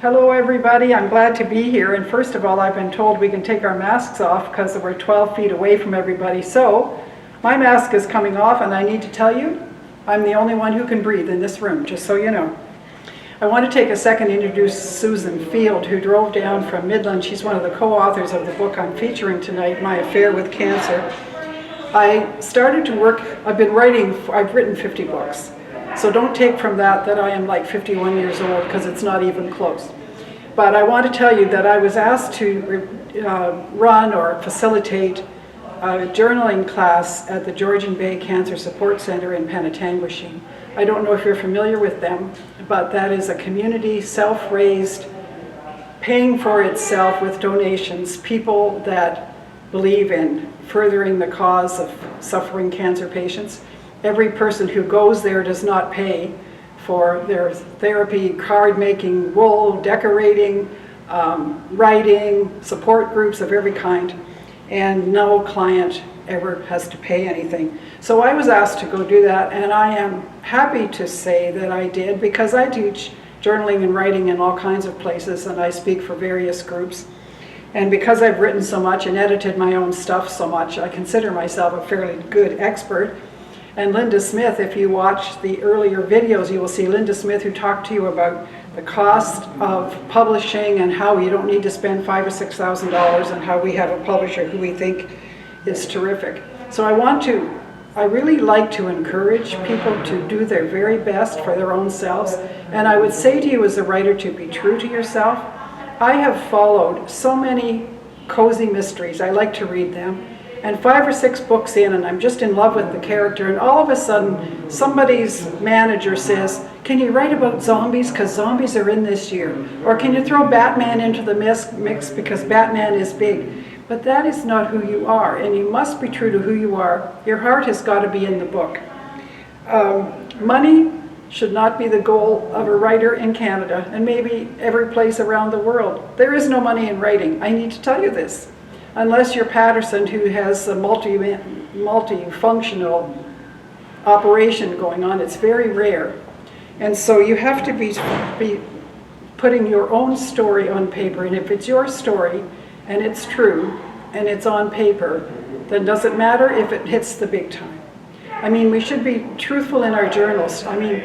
Hello everybody, I'm glad to be here, and first of all I've been told we can take our masks off because we're 12 feet away from everybody. So my mask is coming off and I need to tell you I'm the only one who can breathe in this room, just so you know. I want to take a second to introduce Susan Field, who drove down from Midland. She's one of the co-authors of the book I'm featuring tonight, My Affair with Cancer. I started to work, I've written 50 books. So don't take from that I am like 51 years old, because it's not even close. But I want to tell you that I was asked to run or facilitate a journaling class at the Georgian Bay Cancer Support Center in Penetanguishene. I don't know if you're familiar with them, but that is a community, self-raised, paying for itself with donations, people that believe in furthering the cause of suffering cancer patients. Every person who goes there does not pay for their therapy, card making, wool, decorating, writing, support groups of every kind, and no client ever has to pay anything. So I was asked to go do that, and I am happy to say that I did, because I teach journaling and writing in all kinds of places, and I speak for various groups. And because I've written so much and edited my own stuff so much, I consider myself a fairly good expert. And Linda Smith, if you watch the earlier videos, you will see Linda Smith, who talked to you about the cost of publishing and how you don't need to spend $5,000 or $6,000, and how we have a publisher who we think is terrific. So I really like to encourage people to do their very best for their own selves. And I would say to you as a writer to be true to yourself. I have followed so many cozy mysteries. I like to read them. And 5 or 6 books in, and I'm just in love with the character, and all of a sudden somebody's manager says, can you write about zombies, because zombies are in this year? Or can you throw Batman into the mix because Batman is big? But that is not who you are, and you must be true to who you are. Your heart has got to be in the book. Money should not be the goal of a writer in Canada, and maybe every place around the world. There is no money in writing. I need to tell you this. Unless you're Patterson, who has a multifunctional operation going on, it's very rare. And so you have to be putting your own story on paper. And if it's your story, and it's true, and it's on paper, then does it matter if it hits the big time? I mean, we should be truthful in our journals. I mean,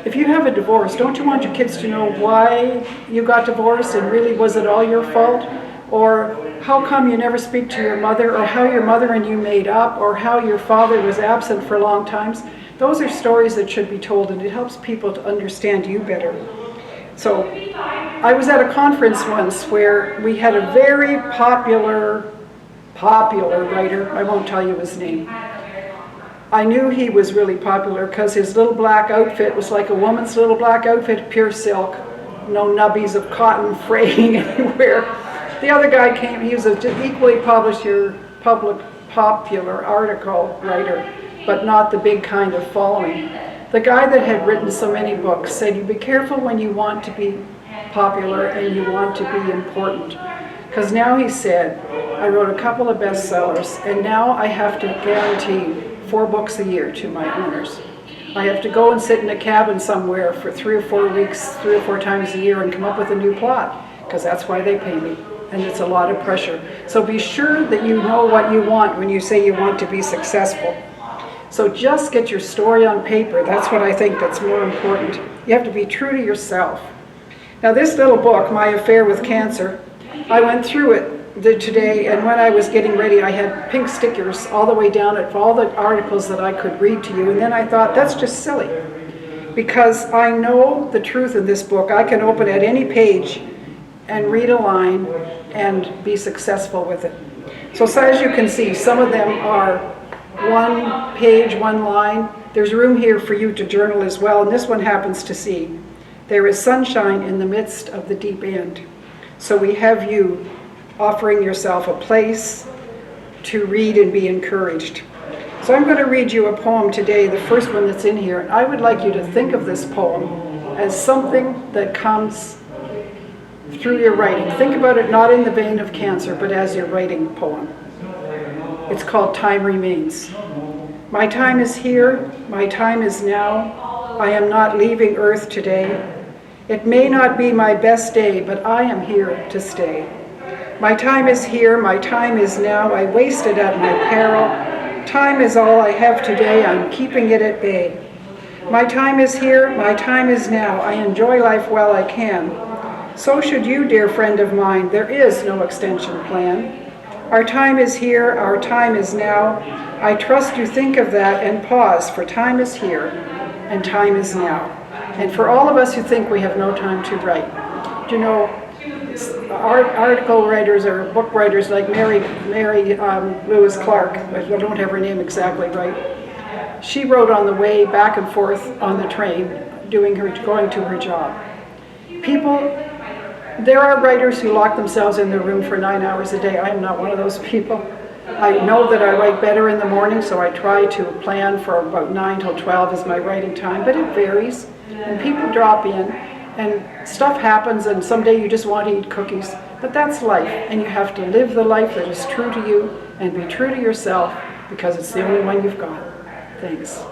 if you have a divorce, don't you want your kids to know why you got divorced, and really was it all your fault? Or how come you never speak to your mother, or how your mother and you made up, or how your father was absent for long times? Those are stories that should be told, and it helps people to understand you better. So I was at a conference once where we had a very popular writer. I won't tell you his name. I knew he was really popular because his little black outfit was like a woman's little black outfit, pure silk, no nubbies of cotton fraying anywhere. The other guy came, he was an equally popular article writer, but not the big kind of following. The guy that had written so many books said, you be careful when you want to be popular and you want to be important. Because now he said, I wrote a couple of bestsellers, and now I have to guarantee 4 books a year to my owners. I have to go and sit in a cabin somewhere for 3 or 4 weeks, 3 or 4 times a year, and come up with a new plot, because that's why they pay me. And it's a lot of pressure. So be sure that you know what you want when you say you want to be successful. So just get your story on paper. That's what I think that's more important. You have to be true to yourself. Now this little book, My Affair with Cancer, I went through it today, and when I was getting ready, I had pink stickers all the way down at all the articles that I could read to you, and then I thought, that's just silly. Because I know the truth in this book. I can open at any page and read a line and be successful with it. So as you can see, some of them are 1 page, 1 line. There's room here for you to journal as well, and this one happens to see, there is sunshine in the midst of the deep end. So we have you offering yourself a place to read and be encouraged. So I'm going to read you a poem today, the first one that's in here, and I would like you to think of this poem as something that comes through your writing. Think about it not in the vein of cancer, but as your writing poem. It's called Time Remains. My time is here, my time is now. I am not leaving Earth today. It may not be my best day, but I am here to stay. My time is here, my time is now. I waste it at my peril. Time is all I have today, I'm keeping it at bay. My time is here, my time is now. I enjoy life while I can. So should you, dear friend of mine. There is no extension plan. Our time is here, our time is now. I trust you think of that and pause, for time is here and time is now. And for all of us who think we have no time to write, you know, article writers or book writers like Mary Lewis Clark, I don't have her name exactly right, she wrote on the way back and forth on the train, going to her job. There are writers who lock themselves in their room for 9 hours a day. I am not one of those people. I know that I write better in the morning, so I try to plan for about 9 till 12 is my writing time, but it varies. And people drop in, and stuff happens, and someday you just want to eat cookies. But that's life, and you have to live the life that is true to you and be true to yourself, because it's the only one you've got. Thanks.